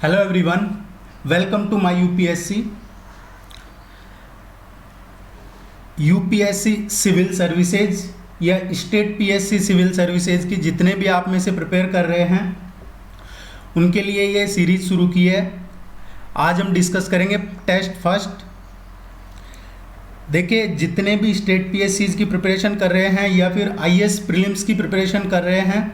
Hello everyone, welcome to my UPSC civil services या state PSC civil services की जितने भी आप में से प्रिपेयर कर रहे हैं उनके लिए ये सीरीज शुरू की है। आज हम डिस्कस करेंगे टेस्ट फर्स्ट। देखिए, जितने भी स्टेट पीएससीज की प्रिपरेशन कर रहे हैं या फिर आईएएस प्रीलिम्स की प्रिपरेशन कर रहे हैं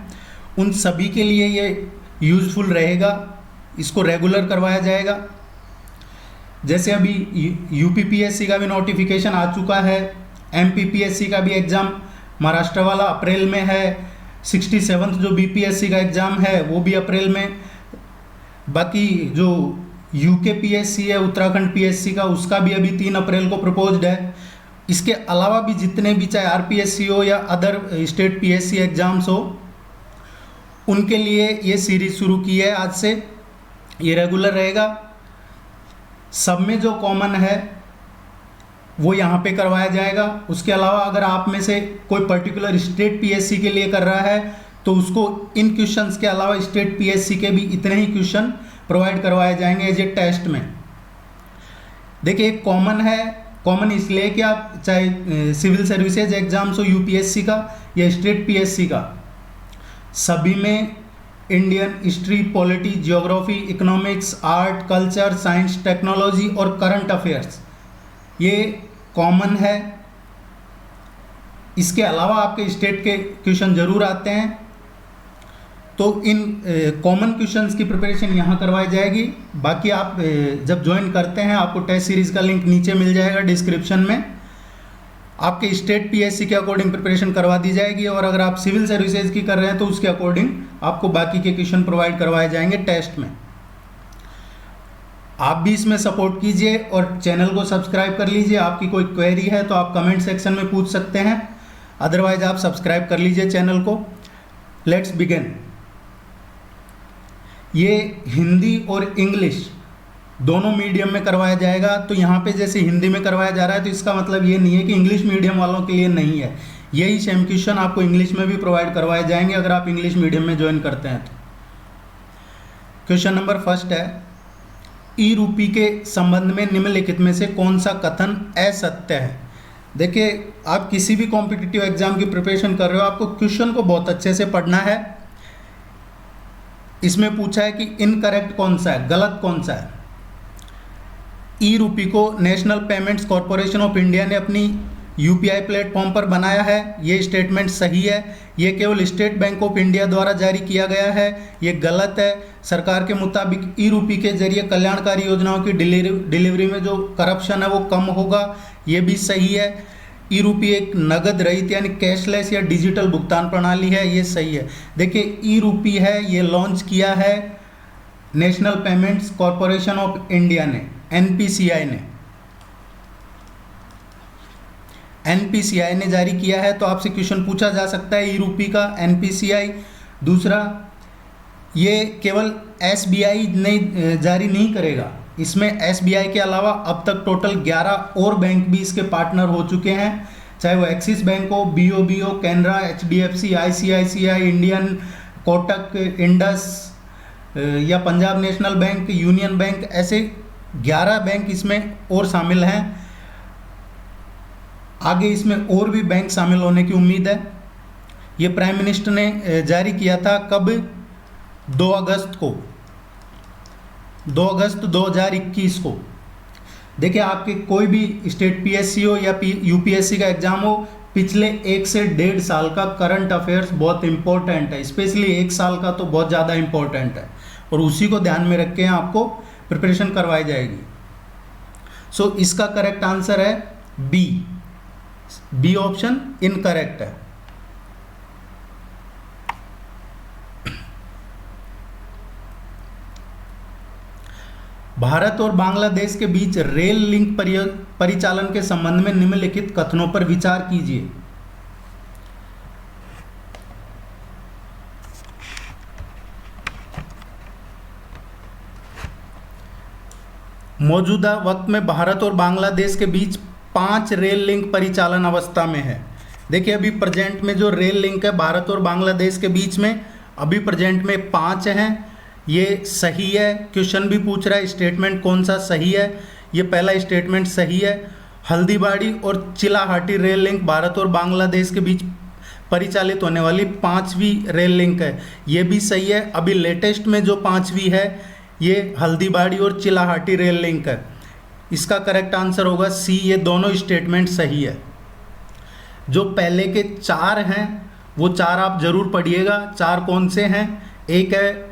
उन सभी के लिए ये यूज़फुल रहेगा। इसको रेगुलर करवाया जाएगा। जैसे अभी यूपीपीएससी का भी नोटिफिकेशन आ चुका है, एमपीपीएससी का भी एग्ज़ाम महाराष्ट्र वाला अप्रैल में है, 67th जो बीपीएससी का एग्ज़ाम है वो भी अप्रैल में, बाकी जो यूके पीएससी है उत्तराखंड पीएससी का उसका भी अभी 3 अप्रैल को प्रपोज्ड है। इसके अलावा भी जितने भी चाहे आरपीएससी हो या अदर स्टेट पीएससी एग्ज़ाम्स हो उनके लिए ये सीरीज़ शुरू की है। आज से ये रेगुलर रहेगा। सब में जो कॉमन है वो यहाँ पे करवाया जाएगा। उसके अलावा अगर आप में से कोई पर्टिकुलर स्टेट पीएससी के लिए कर रहा है तो उसको इन क्वेश्चंस के अलावा स्टेट पीएससी के भी इतने ही क्वेश्चन प्रोवाइड करवाए जाएंगे एज ए टेस्ट में। देखिए, कॉमन है। कॉमन इसलिए कि आप चाहे सिविल सर्विसेज एग्जाम्स हो यूपीएससी का या स्टेट पीएससी का, सभी में Indian history, polity, geography, economics, art, culture, science, technology और करंट अफेयर्स ये कॉमन है। इसके अलावा आपके स्टेट के क्वेश्चन जरूर आते हैं, तो इन कॉमन क्वेश्चंस की प्रिपरेशन यहाँ करवाई जाएगी। बाकी आप जब ज्वाइन करते हैं आपको टेस्ट सीरीज़ का लिंक नीचे मिल जाएगा डिस्क्रिप्शन में। आपके स्टेट पीएससी के अकॉर्डिंग प्रिपरेशन करवा दी जाएगी और अगर आप सिविल सर्विसेज की कर रहे हैं तो उसके अकॉर्डिंग आपको बाकी के क्वेश्चन प्रोवाइड करवाए जाएंगे टेस्ट में। आप भी इसमें सपोर्ट कीजिए और चैनल को सब्सक्राइब कर लीजिए। आपकी कोई क्वेरी है तो आप कमेंट सेक्शन में पूछ सकते हैं, अदरवाइज आप सब्सक्राइब कर लीजिए चैनल को। Let's begin. ये हिंदी और इंग्लिश दोनों मीडियम में करवाया जाएगा। तो यहाँ पे जैसे हिंदी में करवाया जा रहा है तो इसका मतलब ये नहीं है कि इंग्लिश मीडियम वालों के लिए नहीं है। यही सेम क्वेश्चन आपको इंग्लिश में भी प्रोवाइड करवाए जाएंगे अगर आप इंग्लिश मीडियम में ज्वाइन करते हैं तो। क्वेश्चन नंबर फर्स्ट है, ई रूपी के संबंध में निम्नलिखित में से कौन सा कथन असत्य है। देखिए, आप किसी भी कॉम्पिटिटिव एग्जाम की प्रिपरेशन कर रहे हो आपको क्वेश्चन को बहुत अच्छे से पढ़ना है। इसमें पूछा है कि इनकरेक्ट कौन सा है, गलत कौन सा है। ई रूपी को national payments corporation of India ने अपनी यूपीआई प्लेटफॉर्म पर बनाया है, ये स्टेटमेंट सही है। ये केवल स्टेट बैंक ऑफ इंडिया द्वारा जारी किया गया है, ये गलत है। सरकार के मुताबिक ई रूपी के जरिए कल्याणकारी योजनाओं की डिलीवरी में जो करप्शन है वो कम होगा, ये भी सही है। ई रूपी एक नगद रहित यानी कैशलेस या डिजिटल भुगतान प्रणाली है, ये सही है। देखिए, ई रूपी है ये लॉन्च किया है national payments corporation of India ने, एनपीसीआई ने जारी किया है। तो आपसे क्वेश्चन पूछा जा सकता है ई रूपी का, एनपीसीआई। दूसरा, ये केवल एसबीआई नहीं जारी नहीं करेगा, इसमें एसबीआई के अलावा अब तक टोटल 11 और बैंक भी इसके पार्टनर हो चुके हैं, चाहे वो एक्सिस बैंक हो, बीओबी हो, Canara, HDFC, ICICI, Indian, Kotak, Indus या Punjab national bank, union bank, ऐसे 11 बैंक इसमें और शामिल हैं। आगे इसमें और भी बैंक शामिल होने की उम्मीद है। ये प्राइम मिनिस्टर ने जारी किया था कब, 2 अगस्त को, 2 अगस्त 2021 को। देखिए, आपके कोई भी स्टेट पीएससी हो या यूपीएससी का एग्जाम हो, पिछले 1 से 1.5 साल का करंट अफेयर्स बहुत इंपॉर्टेंट है, स्पेशली 1 साल का तो बहुत ज़्यादा इंपॉर्टेंट है और उसी को ध्यान में रख के आपको प्रिपरेशन करवाई जाएगी। सो इसका करेक्ट आंसर है बी ऑप्शन इनकरेक्ट है। भारत और बांग्लादेश के बीच रेल लिंक परिचालन के संबंध में निम्नलिखित कथनों पर विचार कीजिए। मौजूदा वक्त में भारत और बांग्लादेश के बीच 5 रेल लिंक परिचालन अवस्था में है। देखिए, अभी प्रेजेंट में जो रेल लिंक है भारत और बांग्लादेश के बीच में, अभी प्रेजेंट में 5 हैं। ये सही है। क्वेश्चन भी पूछ रहा है स्टेटमेंट कौन सा सही है। ये पहला स्टेटमेंट सही है। हल्दीबाड़ी और चिलाहाटी रेल लिंक भारत और बांग्लादेश के बीच परिचालित होने वाली 5वीं रेल लिंक है, ये भी सही है। अभी लेटेस्ट में जो 5वीं है ये हल्दीबाड़ी और चिलाहाटी रेल लिंक है। इसका करेक्ट आंसर होगा सी, ये दोनों स्टेटमेंट सही है। जो पहले के 4 हैं वो 4 आप जरूर पढ़िएगा। 4 कौन से हैं? एक है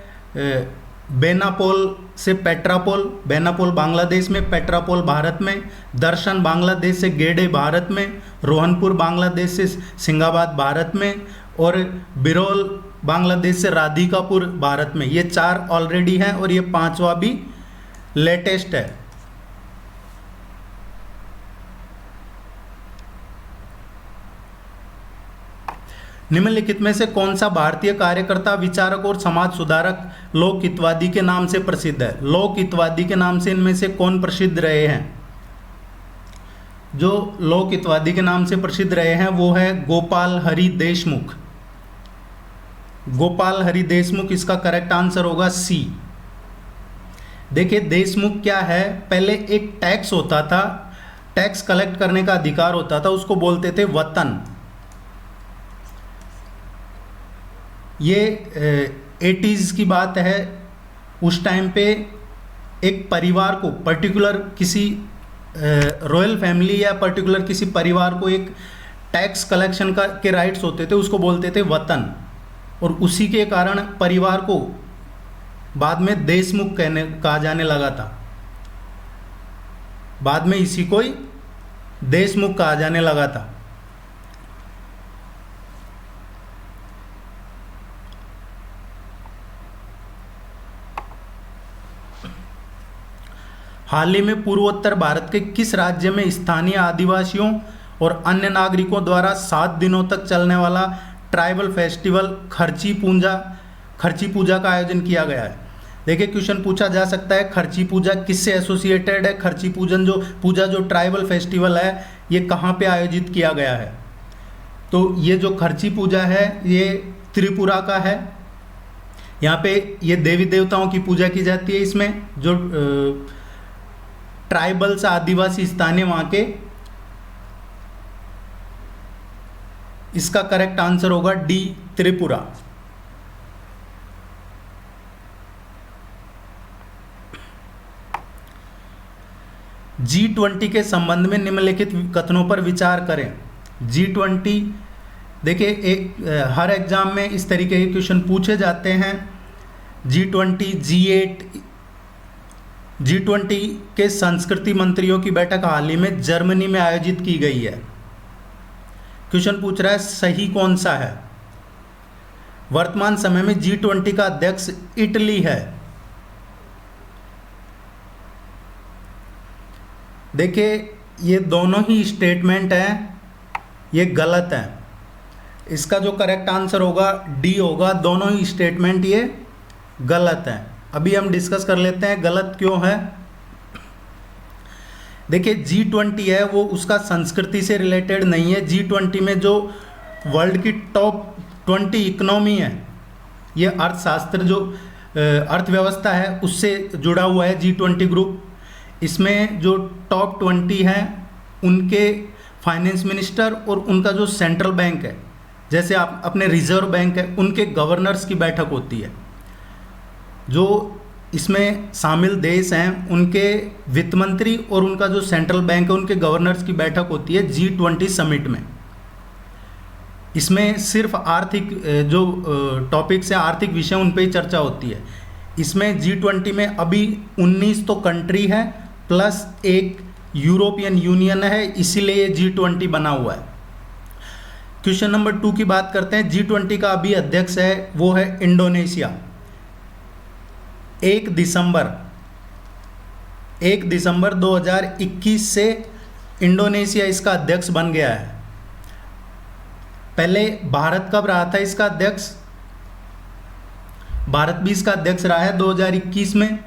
बेनापोल से पेट्रापोल, बेनापोल बांग्लादेश में, पेट्रापोल भारत में, दर्शन बांग्लादेश से गेडे भारत में, रोहनपुर बांग्लादेश से सिंगाबाद भारत में, और बिरोल बांग्लादेश से राधिकापुर भारत में। ये 4 ऑलरेडी हैं और ये 5वां भी लेटेस्ट है। निम्नलिखित में से कौन सा भारतीय कार्यकर्ता, विचारक और समाज सुधारक लोक हितवादी के नाम से प्रसिद्ध है? लोक हितवादी के नाम से इनमें से कौन प्रसिद्ध रहे हैं? जो लोक हितवादी के नाम से प्रसिद्ध रहे हैं वो है गोपाल हरि देशमुख। गोपाल हरि देशमुख इसका करेक्ट आंसर होगा सी। देखिए देशमुख क्या है, पहले एक टैक्स होता था, टैक्स कलेक्ट करने का अधिकार होता था, उसको बोलते थे वतन। ये 80s की बात है। उस टाइम पे एक परिवार को, पर्टिकुलर किसी रॉयल फैमिली या पर्टिकुलर किसी परिवार को एक टैक्स कलेक्शन का के राइट्स होते थे, उसको बोलते थे वतन। और उसी के कारण परिवार को बाद में देशमुख कहा जाने लगा था। बाद में इसी को ही देशमुख कहा जाने लगा था। हाल ही में पूर्वोत्तर भारत के किस राज्य में स्थानीय आदिवासियों और अन्य नागरिकों द्वारा 7 दिनों तक चलने वाला ट्राइबल फेस्टिवल खर्ची पूजा का आयोजन किया गया है? देखिए क्वेश्चन पूछा जा सकता है खर्ची पूजा किससे एसोसिएटेड है, खर्ची पूजा जो ट्राइबल फेस्टिवल है ये कहाँ पे आयोजित किया गया है? तो ये जो खर्ची पूजा है ये त्रिपुरा का है। यहाँ पे ये देवी देवताओं की पूजा की जाती है। इसमें जो ट्राइबल्स आदिवासी स्थानीय वहाँ के, इसका करेक्ट आंसर होगा डी, त्रिपुरा। G20 के संबंध में निम्नलिखित कथनों पर विचार करें। G20 देखिए हर एग्जाम में इस तरीके के क्वेश्चन पूछे जाते हैं। G20, G8, G20 के संस्कृति मंत्रियों की बैठक हाल ही में जर्मनी में आयोजित की गई है। क्वेश्चन पूछ रहा है सही कौन सा है? वर्तमान समय में G20 का अध्यक्ष इटली है। देखिए ये दोनों ही स्टेटमेंट हैं, ये गलत है। इसका जो करेक्ट आंसर होगा डी होगा। दोनों ही स्टेटमेंट ये गलत हैं। अभी हम डिस्कस कर लेते हैं गलत क्यों है। देखिए G20 है वो उसका संस्कृति से रिलेटेड नहीं है। G20 में जो वर्ल्ड की टॉप 20 इकोनॉमी है, ये अर्थशास्त्र जो अर्थव्यवस्था है उससे जुड़ा हुआ है G20 ग्रुप। इसमें जो टॉप 20 हैं उनके फाइनेंस मिनिस्टर और उनका जो सेंट्रल बैंक है, जैसे आप अपने रिजर्व बैंक है, उनके गवर्नर्स की बैठक होती है। जो इसमें शामिल देश हैं उनके वित्त मंत्री और उनका जो सेंट्रल बैंक है उनके गवर्नर्स की बैठक होती है G20 समिट में। इसमें सिर्फ आर्थिक जो टॉपिक्स हैं, आर्थिक विषय, उन पर ही चर्चा होती है। इसमें G20 में अभी 19 तो कंट्री है प्लस एक यूरोपियन यूनियन है, इसीलिए G20 बना हुआ है। क्वेश्चन नंबर 2 की बात करते हैं। G20 का अभी अध्यक्ष है वो है इंडोनेशिया। 1 दिसंबर 2021 से इंडोनेशिया इसका अध्यक्ष बन गया है। पहले भारत कब रहा था इसका अध्यक्ष? भारत भी इसका अध्यक्ष रहा है 2021 में,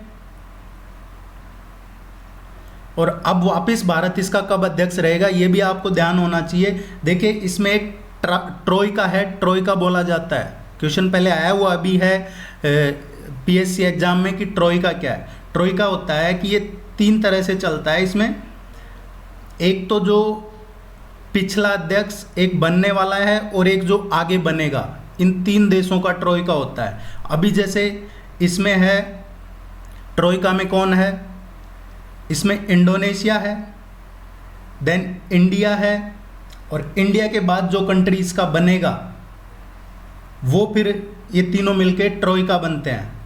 और अब वापस भारत इसका कब अध्यक्ष रहेगा ये भी आपको ध्यान होना चाहिए। देखिए इसमें एक ट्रोइका है, ट्रोइका बोला जाता है। क्वेश्चन पहले आया हुआ अभी है पीएससी एग्जाम में कि ट्रोइका क्या है। ट्रोइका होता है कि ये 3 तरह से चलता है इसमें। एक तो जो पिछला अध्यक्ष एक बनने वाला है और एक जो आगे बनेगा, इन 3 देशों का ट्रोइका होता है। अभी जैसे इसमें है, ट्रोइका में कौन है, इसमें इंडोनेशिया है, देन इंडिया है, और इंडिया के बाद जो कंट्री इसका बनेगा वो फिर ये तीनों मिलके ट्रोइका बनते हैं।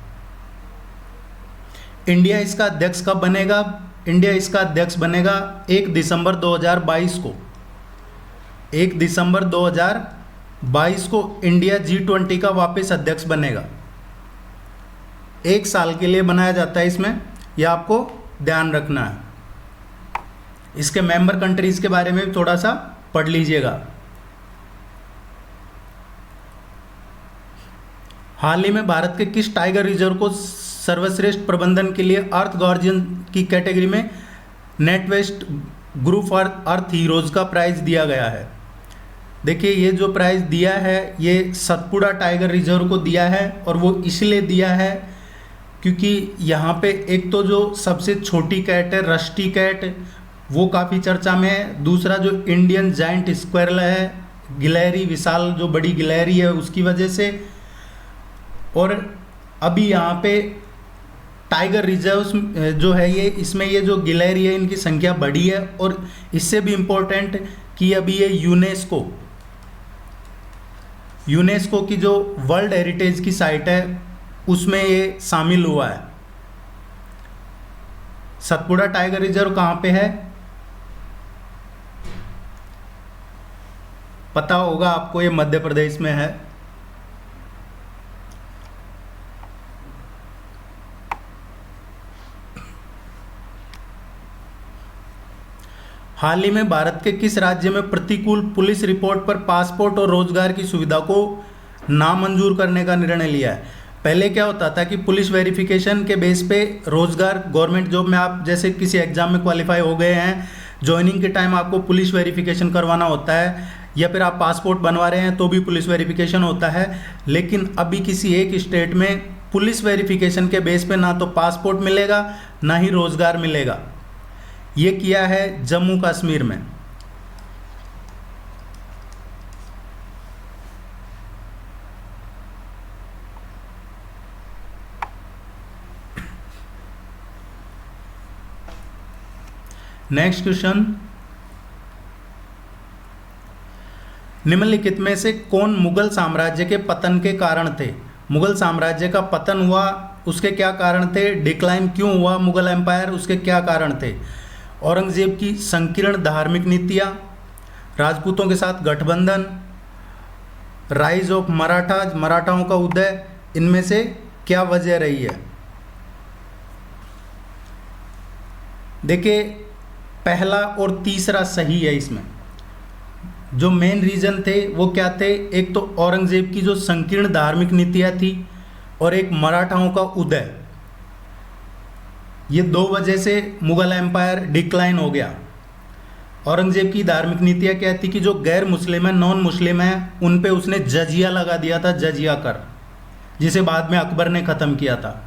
इंडिया इसका अध्यक्ष कब बनेगा? इंडिया इसका अध्यक्ष बनेगा 1 दिसंबर 2022 को। 1 दिसंबर 2022 को इंडिया G20 का वापस अध्यक्ष बनेगा। 1 साल के लिए बनाया जाता है इसमें, यह आपको ध्यान रखना है। इसके मेंबर कंट्रीज के बारे में भी थोड़ा सा पढ़ लीजिएगा। हाल ही में भारत के किस टाइगर रिजर्व को सर्वश्रेष्ठ प्रबंधन के लिए अर्थ गार्जियन की कैटेगरी में NatWest group for Earth heroes का प्राइज दिया गया है? देखिए, ये जो प्राइज दिया है ये सतपुड़ा टाइगर रिजर्व को दिया है, और वो इसलिए दिया है क्योंकि यहाँ पे एक तो जो सबसे छोटी कैट है रस्टी कैट, वो काफ़ी चर्चा में है। दूसरा जो इंडियन जाइंट स्क्वेरल है, गिलहरी, विशाल जो बड़ी गिलहरी है, उसकी वजह से। और अभी यहाँ पे टाइगर रिजर्व्स जो है ये, इसमें ये जो गिलहरी है इनकी संख्या बढ़ी है। और इससे भी इम्पोर्टेंट कि अभी ये यूनेस्को की जो वर्ल्ड हेरिटेज की साइट है उसमें ये शामिल हुआ है। सतपुड़ा टाइगर रिजर्व कहाँ पे है पता होगा आपको, ये मध्य प्रदेश में है। हाल ही में भारत के किस राज्य में प्रतिकूल पुलिस रिपोर्ट पर पासपोर्ट और रोजगार की सुविधा को नामंजूर करने का निर्णय लिया है? पहले क्या होता था कि पुलिस वेरिफिकेशन के बेस पे रोजगार, गवर्नमेंट जॉब में आप जैसे किसी एग्जाम में क्वालिफाई हो गए हैं, ज्वाइनिंग के टाइम आपको पुलिस वेरिफिकेशन करवाना होता है, या फिर आप पासपोर्ट बनवा रहे हैं तो भी पुलिस वेरिफिकेशन होता है। लेकिन अभी किसी एक स्टेट में पुलिस वेरिफिकेशन के बेस पे ना तो पासपोर्ट मिलेगा ना ही रोजगार मिलेगा। ये किया है जम्मू कश्मीर में। नेक्स्ट क्वेश्चन, निम्नलिखित में से कौन मुगल साम्राज्य के पतन के कारण थे? मुगल साम्राज्य का पतन हुआ, उसके क्या कारण थे? डिक्लाइन क्यों हुआ मुगल एम्पायर, उसके क्या कारण थे? औरंगजेब की संकीर्ण धार्मिक नीतियाँ, राजपूतों के साथ गठबंधन, राइज ऑफ मराठाओं का उदय, इनमें से क्या वजह रही है? देखिए, पहला और तीसरा सही है। इसमें जो मेन रीज़न थे वो क्या थे? एक तो औरंगजेब की जो संकीर्ण धार्मिक नीतियाँ थी और एक मराठाओं का उदय। ये 2 वजह से मुगल एम्पायर डिक्लाइन हो गया। औरंगजेब की धार्मिक नीतियाँ क्या थी कि जो गैर मुस्लिम है, नॉन मुस्लिम है, उन पे उसने जजिया लगा दिया था, जजिया कर, जिसे बाद में अकबर ने ख़त्म किया था।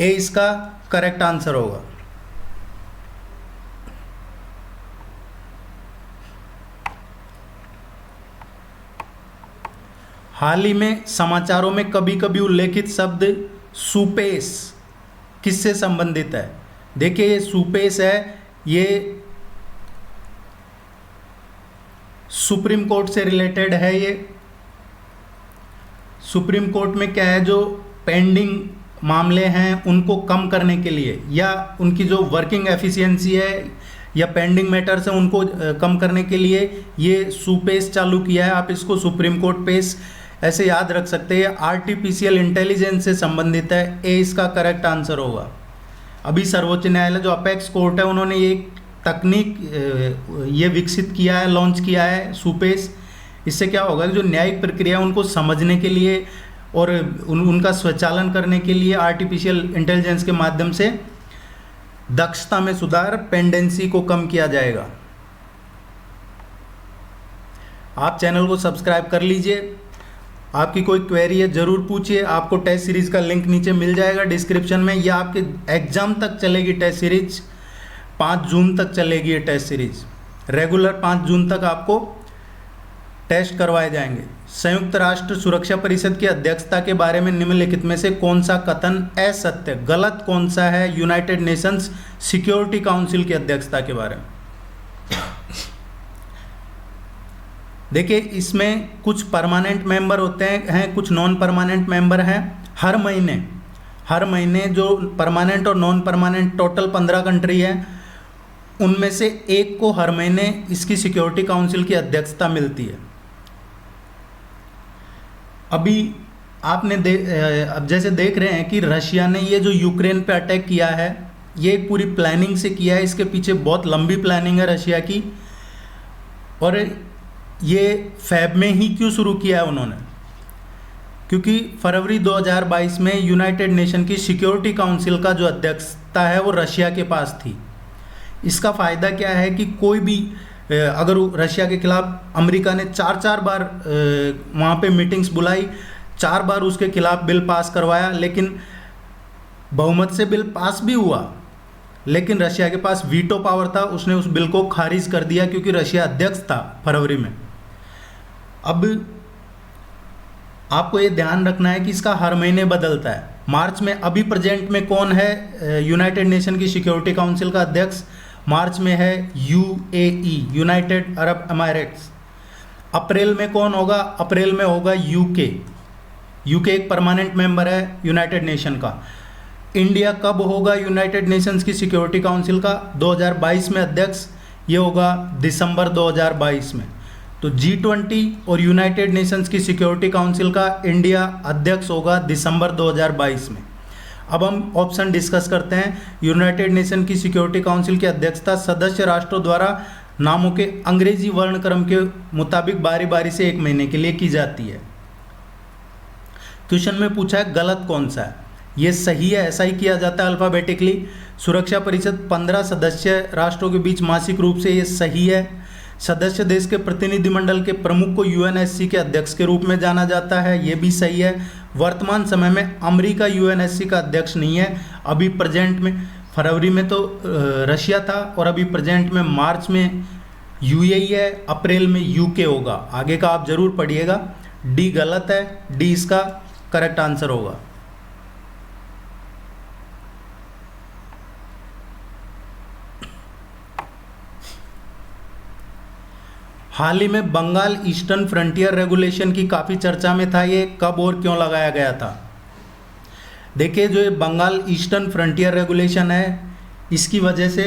ए इसका करेक्ट आंसर होगा। हाल ही में समाचारों में कभी कभी उल्लेखित शब्द सुपेश किससे संबंधित है? देखिए, ये सुपेश है, ये सुप्रीम कोर्ट से रिलेटेड है। ये सुप्रीम कोर्ट में क्या है, जो पेंडिंग मामले हैं उनको कम करने के लिए, या उनकी जो वर्किंग एफिशिएंसी है या पेंडिंग मैटर्स हैं उनको कम करने के लिए ये सुपेश चालू किया है। आप इसको सुप्रीम कोर्ट पेश ऐसे याद रख सकते हैं। आर्टिफिशियल इंटेलिजेंस से संबंधित है। ए इसका करेक्ट आंसर होगा। अभी सर्वोच्च न्यायालय जो अपेक्स कोर्ट है, उन्होंने ये तकनीक ये विकसित किया है, लॉन्च किया है सुपेश। इससे क्या होगा कि जो न्यायिक प्रक्रिया उनको समझने के लिए और उनका स्वचालन करने के लिए आर्टिफिशियल इंटेलिजेंस के माध्यम से दक्षता में सुधार, पेंडेंसी को कम किया जाएगा। आप चैनल को सब्सक्राइब कर लीजिए आपकी कोई क्वेरी है ज़रूर पूछिए। आपको टेस्ट सीरीज़ का लिंक नीचे मिल जाएगा डिस्क्रिप्शन में। या आपके एग्ज़ाम तक चलेगी टेस्ट सीरीज, 5 जून तक चलेगी ये टेस्ट सीरीज। रेगुलर 5 जून तक आपको टेस्ट करवाए जाएंगे। संयुक्त राष्ट्र सुरक्षा परिषद की अध्यक्षता के बारे में निम्नलिखित में से कौन सा कथन असत्य, गलत कौन सा है यूनाइटेड नेशंस सिक्योरिटी काउंसिल की अध्यक्षता के बारे में? देखिए, इसमें कुछ परमानेंट मेंबर होते हैं, कुछ नॉन परमानेंट मेंबर हैं। हर महीने जो परमानेंट और नॉन परमानेंट टोटल 15 कंट्री है, उनमें से एक को हर महीने इसकी सिक्योरिटी काउंसिल की अध्यक्षता मिलती है। अभी आपने अब जैसे देख रहे हैं कि रशिया ने ये जो यूक्रेन पे अटैक किया है, ये एक पूरी प्लानिंग से किया है। इसके पीछे बहुत लंबी प्लानिंग है रशिया की। और ये फैब में ही क्यों शुरू किया है उन्होंने? क्योंकि फरवरी 2022 में यूनाइटेड नेशन की सिक्योरिटी काउंसिल का जो अध्यक्षता है वो रशिया के पास थी। इसका फ़ायदा क्या है कि कोई भी अगर रशिया के खिलाफ अमेरिका ने 4 बार वहाँ पे मीटिंग्स बुलाई, 4 बार उसके खिलाफ बिल पास करवाया, लेकिन बहुमत से बिल पास भी हुआ, लेकिन रशिया के पास वीटो पावर था, उसने उस बिल को खारिज कर दिया क्योंकि रशिया अध्यक्ष था फरवरी में। अब आपको ये ध्यान रखना है कि इसका हर महीने बदलता है। मार्च में अभी प्रेजेंट में कौन है यूनाइटेड नेशन की सिक्योरिटी काउंसिल का अध्यक्ष? मार्च में है यूएई, यूनाइटेड अरब अमीरात। अप्रैल में कौन होगा? अप्रैल में होगा यूके। यूके एक परमानेंट मेंबर है यूनाइटेड नेशन का। इंडिया कब होगा यूनाइटेड नेशंस की सिक्योरिटी काउंसिल का? 2022 में अध्यक्ष, ये होगा दिसंबर 2022 में। तो G20 और यूनाइटेड नेशंस की सिक्योरिटी काउंसिल का इंडिया अध्यक्ष होगा दिसंबर 2022 में। अब हम ऑप्शन डिस्कस करते हैं। यूनाइटेड नेशन की सिक्योरिटी काउंसिल की अध्यक्षता सदस्य राष्ट्रों द्वारा नामों के अंग्रेजी वर्णक्रम के मुताबिक बारी बारी से 1 महीने के लिए की जाती है। क्वेश्चन में पूछा है गलत कौन सा है? ये सही है, ऐसा ही किया जाता है अल्फ़ाबेटिकली। सुरक्षा परिषद 15 सदस्य राष्ट्रों के बीच मासिक रूप से, ये सही है। सदस्य देश के प्रतिनिधिमंडल के प्रमुख को यूएनएससी के अध्यक्ष के रूप में जाना जाता है, ये भी सही है। वर्तमान समय में अमेरिका यूएनएससी का अध्यक्ष नहीं है। अभी प्रेजेंट में, फरवरी में तो रशिया था और अभी प्रेजेंट में मार्च में यूएई है, अप्रैल में यूके होगा। आगे का आप जरूर पढ़िएगा। डी गलत है, डी इसका करेक्ट आंसर होगा। हाल ही में बंगाल ईस्टर्न फ्रंटियर रेगुलेशन की काफ़ी चर्चा में था। ये कब और क्यों लगाया गया था? देखिए, जो ये बंगाल ईस्टर्न फ्रंटियर रेगुलेशन है, इसकी वजह से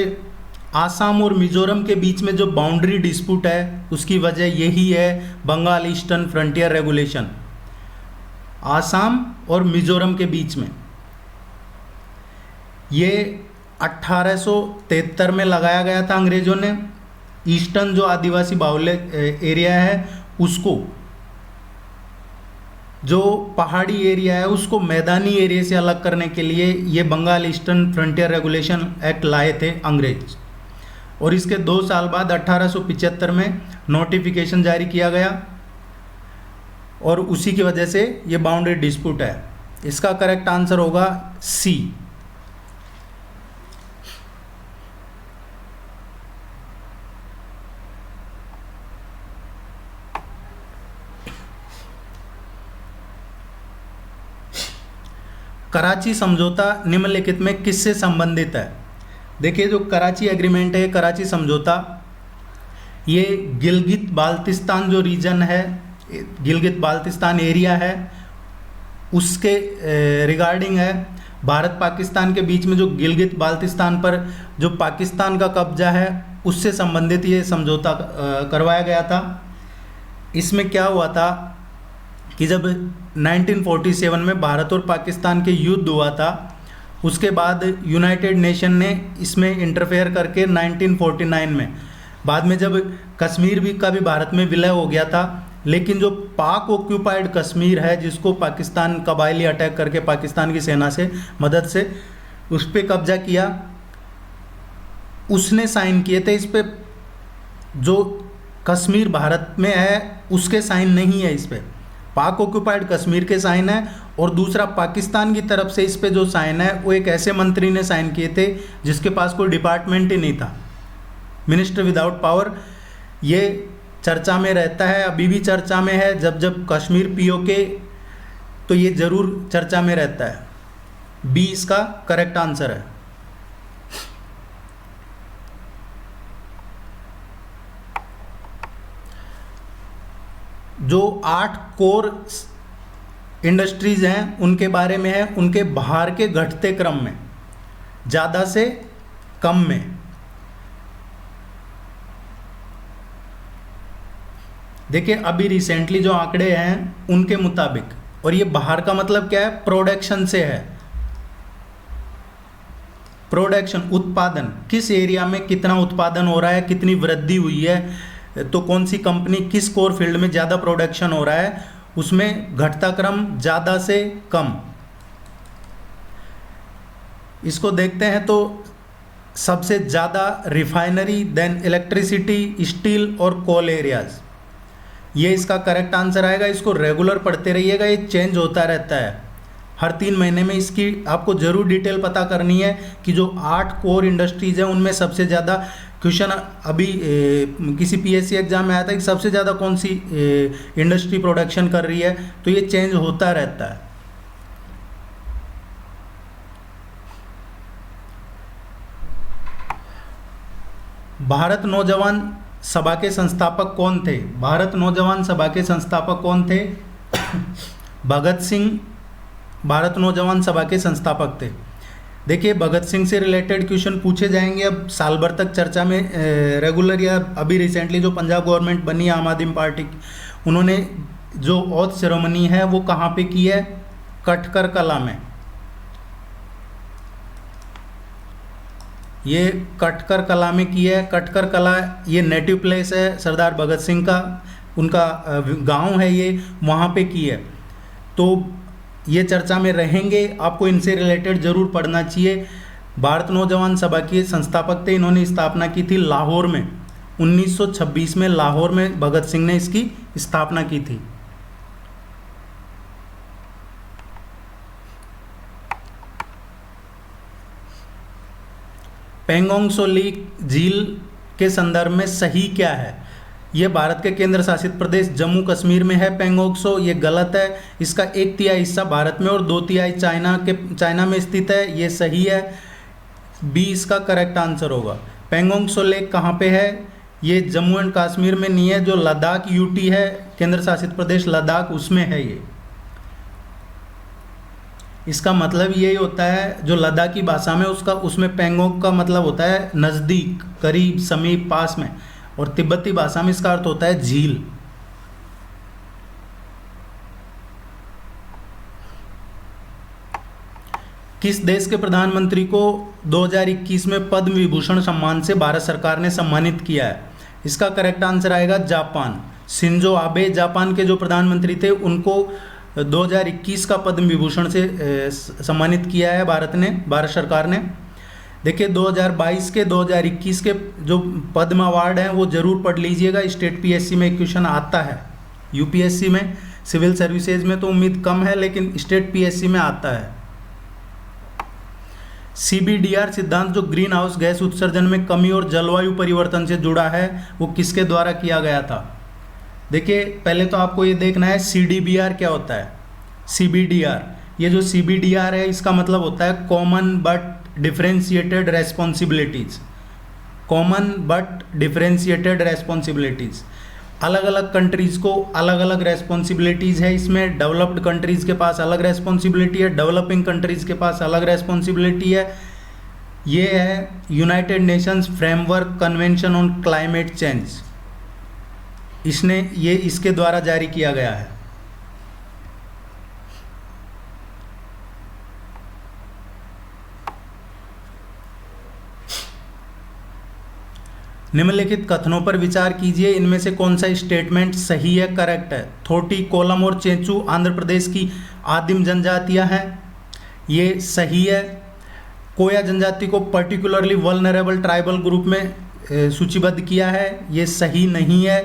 आसाम और मिजोरम के बीच में जो बाउंड्री डिस्प्यूट है, उसकी वजह यही है Bengal Eastern Frontier Regulation. Assam और मिजोरम के बीच में ये 1873 में लगाया गया था अंग्रेज़ों ने। ईस्टर्न जो आदिवासी बाहुल्य एरिया है उसको, जो पहाड़ी एरिया है उसको मैदानी एरिया से अलग करने के लिए ये Bengal Eastern Frontier Regulation Act लाए थे अंग्रेज। और इसके 2 साल बाद 1875 में नोटिफिकेशन जारी किया गया और उसी की वजह से ये बाउंड्री डिस्प्यूट है। इसका करेक्ट आंसर होगा सी। कराची समझौता निम्नलिखित में किससे संबंधित है? देखिए, जो कराची एग्रीमेंट है, कराची समझौता, ये गिलगित बाल्टिस्तान जो रीजन है, गिलगित बाल्टिस्तान एरिया है, उसके रिगार्डिंग है। भारत पाकिस्तान के बीच में जो गिलगित बाल्टिस्तान पर जो पाकिस्तान का कब्जा है, उससे संबंधित ये समझौता करवाया गया था। इसमें क्या हुआ था कि जब 1947 में भारत और पाकिस्तान के युद्ध हुआ था, उसके बाद यूनाइटेड नेशन ने इसमें इंटरफेयर करके 1949 में, बाद में जब कश्मीर भी का भी भारत में विलय हो गया था, लेकिन जो पाक ऑक्यूपाइड कश्मीर है, जिसको पाकिस्तान कबायली अटैक करके पाकिस्तान की सेना से मदद से उस पर कब्जा किया, उसने साइन किए थे। इस पर जो कश्मीर भारत में है उसके साइन नहीं है इस पर। पाक ऑक्यूपाइड कश्मीर के साइन है, और दूसरा पाकिस्तान की तरफ से इस पे जो साइन है वो एक ऐसे मंत्री ने साइन किए थे जिसके पास कोई डिपार्टमेंट ही नहीं था, मिनिस्टर विदाउट पावर। ये चर्चा में रहता है, अभी भी चर्चा में है, जब जब कश्मीर पीओके, तो ये जरूर चर्चा में रहता है। बी इसका करेक्ट आंसर है। जो 8 कोर इंडस्ट्रीज हैं उनके बारे में है, उनके बाहर के घटते क्रम में, ज़्यादा से कम में। देखिए अभी रिसेंटली जो आंकड़े हैं उनके मुताबिक, और ये बाहर का मतलब क्या है, प्रोडक्शन से है। प्रोडक्शन, उत्पादन, किस एरिया में कितना उत्पादन हो रहा है, कितनी वृद्धि हुई है, तो कौन सी कंपनी किस कोर फील्ड में ज़्यादा प्रोडक्शन हो रहा है, उसमें घटता क्रम ज़्यादा से कम। इसको देखते हैं तो सबसे ज़्यादा रिफाइनरी, देन इलेक्ट्रिसिटी, स्टील और कोल एरियाज, ये इसका करेक्ट आंसर आएगा। इसको रेगुलर पढ़ते रहिएगा, ये चेंज होता रहता है हर 3 महीने में। इसकी आपको ज़रूर डिटेल पता करनी है कि जो 8 कोर इंडस्ट्रीज़ हैं उनमें सबसे ज़्यादा, क्वेश्चन अभी किसी पीएससी एग्जाम में आया था कि सबसे ज़्यादा कौन सी इंडस्ट्री प्रोडक्शन कर रही है, तो ये चेंज होता रहता है। भारत नौजवान सभा के संस्थापक कौन थे? भारत नौजवान सभा के संस्थापक कौन थे? भगत सिंह भारत नौजवान सभा के संस्थापक थे। देखिए भगत सिंह से रिलेटेड क्वेश्चन पूछे जाएंगे अब साल भर तक चर्चा में रेगुलर, या अभी रिसेंटली जो पंजाब गवर्नमेंट बनी आम आदमी पार्टी, उन्होंने जो ऑथ सेरेमनी है वो कहाँ पे की है? कटकर कला में। ये कटकर कला में की है। कटकर कला ये नेटिव प्लेस है सरदार भगत सिंह का, उनका गांव है ये, वहाँ पे की है। तो ये चर्चा में रहेंगे, आपको इनसे रिलेटेड ज़रूर पढ़ना चाहिए। भारत नौजवान सभा के संस्थापक थे, इन्होंने स्थापना की थी लाहौर में 1926 में, लाहौर में भगत सिंह ने इसकी स्थापना की थी। पेंगोंग सो लेक झील के संदर्भ में सही क्या है? ये भारत के केंद्र शासित प्रदेश जम्मू कश्मीर में है पेंगोंग सो, ये गलत है। इसका 1/3 हिस्सा भारत में और 2/3 चाइना में स्थित है, ये सही है। बी इसका करेक्ट आंसर होगा। पेंगोंग सो लेक कहाँ पे है? ये जम्मू एंड कश्मीर में नहीं है, जो लद्दाख यूटी है केंद्र शासित प्रदेश लद्दाख, उसमें है ये। इसका मतलब यही होता है, जो लद्दाखी भाषा में उसमें पेंगोंग का मतलब होता है नज़दीक, करीब, समीप, पास में, और तिब्बती भाषा में इसका अर्थ होता है झील। किस देश के प्रधानमंत्री को 2021 में पद्म विभूषण सम्मान से भारत सरकार ने सम्मानित किया है? इसका करेक्ट आंसर आएगा जापान। शिंजो आबे जापान के जो प्रधानमंत्री थे, उनको 2021 का पद्म विभूषण से सम्मानित किया है भारत सरकार ने। देखिए 2022 के 2021 के जो पद्म अवार्ड हैं वो ज़रूर पढ़ लीजिएगा। स्टेट पीएससी में क्वेश्चन आता है, यूपीएससी में, सिविल सर्विसेज में तो उम्मीद कम है, लेकिन स्टेट पीएससी में आता है। सीबीडीआर सिद्धांत जो ग्रीन हाउस गैस उत्सर्जन में कमी और जलवायु परिवर्तन से जुड़ा है, वो किसके द्वारा किया गया था? देखिए पहले तो आपको ये देखना है सीडीबीआर क्या होता है। सीबीडीआर, ये जो सीबीडीआर है इसका मतलब होता है common but differentiated responsibilities. Common but differentiated responsibilities, अलग अलग कंट्रीज़ को अलग अलग रेस्पॉन्सिबिलिटीज़ है। इसमें डेवलप्ड कंट्रीज़ के पास अलग रेस्पॉन्सिबिलिटी है, डेवलपिंग कंट्रीज़ के पास अलग रेस्पॉन्सिबिलिटी है। ये है United Nations framework convention on climate change, इसके द्वारा जारी किया गया है। निम्नलिखित कथनों पर विचार कीजिए, इनमें से कौन सा स्टेटमेंट सही है, करेक्ट है? थोटी, कोलम और चेंचू आंध्र प्रदेश की आदिम जनजातियां हैं, ये सही है। कोया जनजाति को पर्टिकुलरली वल्नरेबल ट्राइबल ग्रुप में सूचीबद्ध किया है, ये सही नहीं है।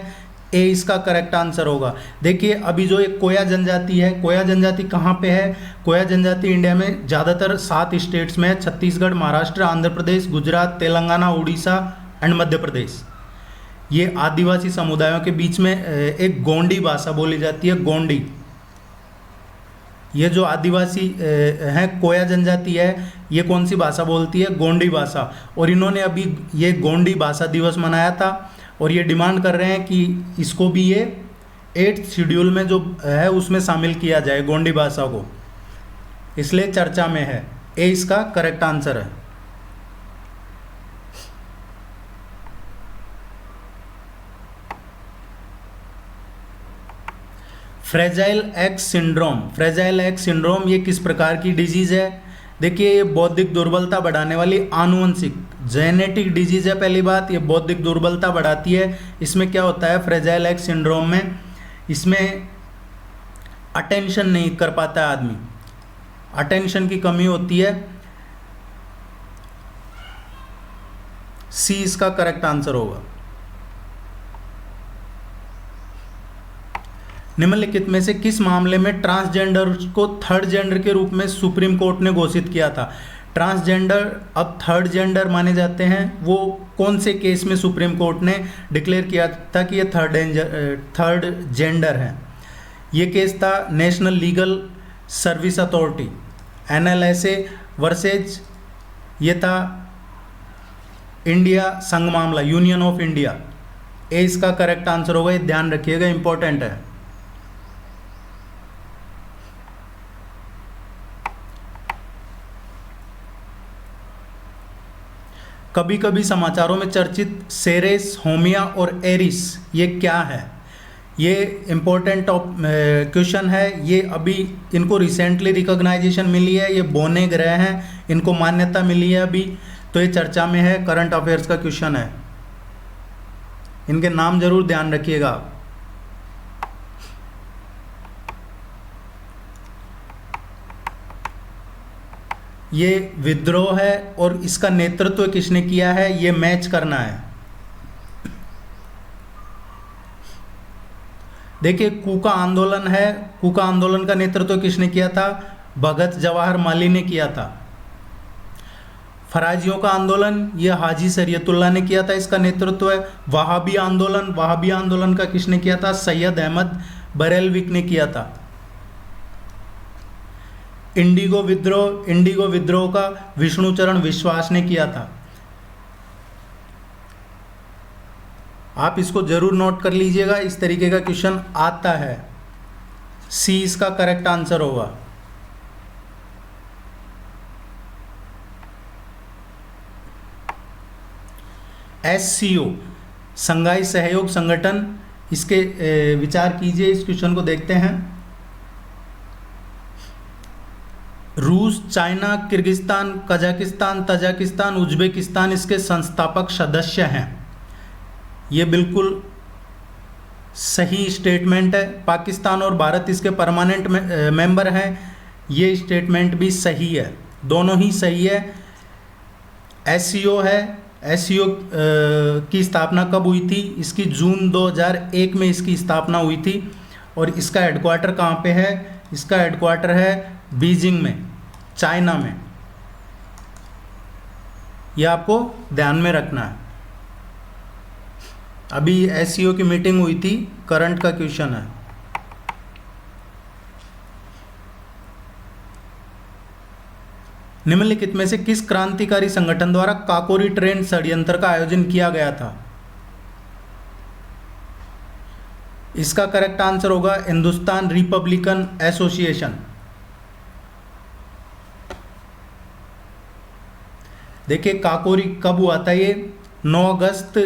ए इसका करेक्ट आंसर होगा। देखिए अभी जो एक कोया जनजाति है, कोया जनजाति कहाँ पे है? कोया जनजाति इंडिया में ज़्यादातर 7 स्टेट्स में है, छत्तीसगढ़, महाराष्ट्र, आंध्र प्रदेश, गुजरात, तेलंगाना, उड़ीसा एंड मध्य प्रदेश। ये आदिवासी समुदायों के बीच में एक गोंडी भाषा बोली जाती है, गोंडी। ये जो आदिवासी हैं, कोया जनजाति है, ये कौन सी भाषा बोलती है? गोंडी भाषा। और इन्होंने अभी ये गोंडी भाषा दिवस मनाया था और ये डिमांड कर रहे हैं कि इसको भी ये 8th शेड्यूल में जो है उसमें शामिल किया जाए, गोंडी भाषा को, इसलिए चर्चा में है। ए इसका करेक्ट आंसर है। Fragile x syndrome, fragile x syndrome ये किस प्रकार की डिजीज़ है? देखिए ये बौद्धिक दुर्बलता बढ़ाने वाली आनुवंशिक जेनेटिक डिजीज़ है। पहली बात, ये बौद्धिक दुर्बलता बढ़ाती है। इसमें क्या होता है फ्रेजाइल एक्स सिंड्रोम में? इसमें अटेंशन नहीं कर पाता है आदमी, अटेंशन की कमी होती है। सी इसका करेक्ट आंसर होगा। निम्नलिखित में से किस मामले में ट्रांसजेंडर को थर्ड जेंडर के रूप में सुप्रीम कोर्ट ने घोषित किया था? ट्रांसजेंडर अब थर्ड जेंडर माने जाते हैं, वो कौन से केस में सुप्रीम कोर्ट ने डिक्लेयर किया था कि ये थर्ड जेंडर है? ये केस था national legal service authority, NLSA versus, ये था इंडिया संघ मामला, यूनियन ऑफ इंडिया। ए इसका करेक्ट आंसर होगा, ये ध्यान रखिएगा, इंपॉर्टेंट है। कभी कभी समाचारों में चर्चित सेरेस, होमिया और एरिस ये क्या है? ये इम्पोर्टेंट क्वेश्चन है। ये अभी इनको रिसेंटली रिकॉग्नाइजेशन मिली है, ये बौने ग्रह हैं, इनको मान्यता मिली है अभी, तो ये चर्चा में है, करंट अफेयर्स का क्वेश्चन है। इनके नाम जरूर ध्यान रखिएगा। ये विद्रोह है और इसका नेतृत्व किसने किया है, ये मैच करना है। देखिए कूका आंदोलन है, कूका आंदोलन का नेतृत्व किसने किया था? भगत जवाहर माली ने किया था। फराजियों का आंदोलन ये हाजी शरीयतुल्लाह ने किया था, इसका नेतृत्व है। वहाबी आंदोलन, वहाबी आंदोलन का किसने किया था? सैयद अहमद बरेलविक ने किया था। इंडिगो विद्रोह, इंडिगो विद्रोह का विष्णुचरण विश्वास ने किया था। आप इसको जरूर नोट कर लीजिएगा, इस तरीके का क्वेश्चन आता है। सी इसका करेक्ट आंसर होगा। SCO संघाई सहयोग संगठन, इसके विचार कीजिए, इस क्वेश्चन को देखते हैं। रूस, China, Kyrgyzstan, Kazakhstan, Tajikistan, Uzbekistan इसके संस्थापक सदस्य हैं। ये बिल्कुल सही स्टेटमेंट है। पाकिस्तान और भारत इसके परमानेंट मेंबर हैं, ये स्टेटमेंट भी सही है, दोनों ही सही है। SCO है, SCO की स्थापना कब हुई थी? इसकी जून 2001 में इसकी स्थापना हुई थी। और इसका हेडक्वार्टर कहाँ पे है? इसका हेडक्वार्टर है बीजिंग में, चाइना में। यह आपको ध्यान में रखना है। अभी SCO की मीटिंग हुई थी, करंट का क्वेश्चन है। निम्नलिखित में से किस क्रांतिकारी संगठन द्वारा काकोरी ट्रेन षड्यंत्र का आयोजन किया गया था? इसका करेक्ट आंसर होगा हिंदुस्तान रिपब्लिकन एसोसिएशन। देखिए काकोरी कब हुआ था? ये 9 अगस्त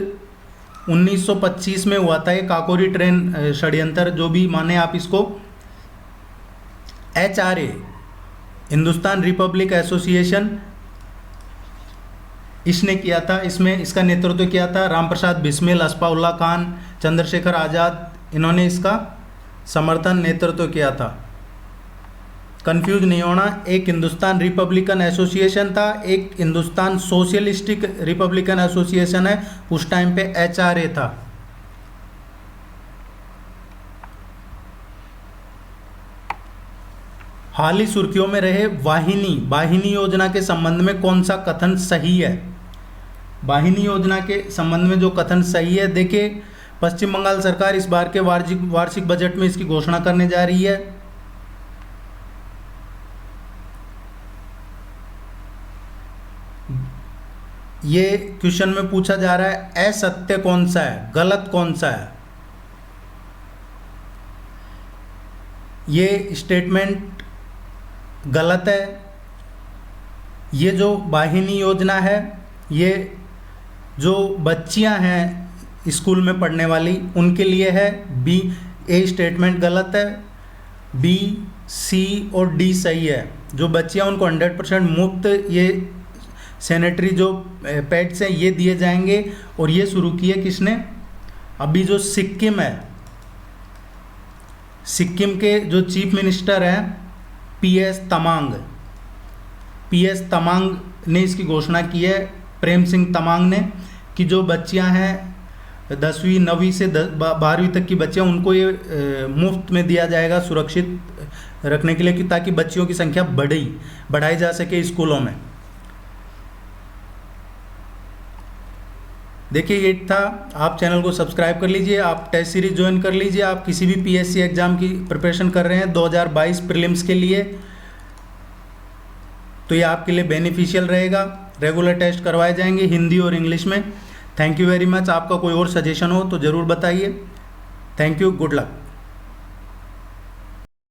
1925 में हुआ था ये काकोरी ट्रेन षड्यंत्र, जो भी माने आप इसको। HRA हिंदुस्तान रिपब्लिक एसोसिएशन इसने किया था। इसमें इसका नेतृत्व किया था राम प्रसाद बिस्मिल, अस्फाउल्लाह खान, चंद्रशेखर आज़ाद, इन्होंने इसका समर्थन नेतृत्व किया था। कंफ्यूज नहीं होना, एक हिंदुस्तान रिपब्लिकन एसोसिएशन था, एक हिंदुस्तान सोशलिस्टिक रिपब्लिकन एसोसिएशन है। उस टाइम पे HRA था। हाल ही सुर्खियों में रहे वाहिनी योजना के संबंध में कौन सा कथन सही है? वाहिनी योजना के संबंध में जो कथन सही है, देखिए पश्चिम बंगाल सरकार इस बार के वार्षिक बजट में इसकी घोषणा करने जा रही है। ये क्वेश्चन में पूछा जा रहा है असत्य कौन सा है, गलत कौन सा है। ये स्टेटमेंट गलत है। ये जो वाहिनी योजना है, ये जो बच्चियां हैं स्कूल में पढ़ने वाली उनके लिए है। बी, ए स्टेटमेंट गलत है, बी, सी और डी सही है। जो बच्चियां उनको 100% मुफ्त ये सैनिटरी जो पैड्स हैं ये दिए जाएंगे। और ये शुरू किए किसने? अभी जो सिक्किम है, सिक्किम के जो चीफ मिनिस्टर हैं पीएस तमांग ने इसकी घोषणा की है, प्रेम सिंह तमांग ने, कि जो बच्चियां हैं 10वीं 9वीं से 12वीं तक की बच्चियां, उनको ये मुफ्त में दिया जाएगा सुरक्षित रखने के लिए, कि ताकि बच्चियों की संख्या बढ़ाई जा सके स्कूलों में। देखिए ये था। आप चैनल को सब्सक्राइब कर लीजिए, आप टेस्ट सीरीज ज्वाइन कर लीजिए। आप किसी भी पीएससी एग्ज़ाम की प्रिपरेशन कर रहे हैं 2022 प्रीलिम्स के लिए, तो ये आपके लिए बेनिफिशियल रहेगा। रेगुलर टेस्ट करवाए जाएंगे हिंदी और इंग्लिश में। Thank you very much. आपका कोई और सजेशन हो तो ज़रूर बताइए। Thank you, good luck.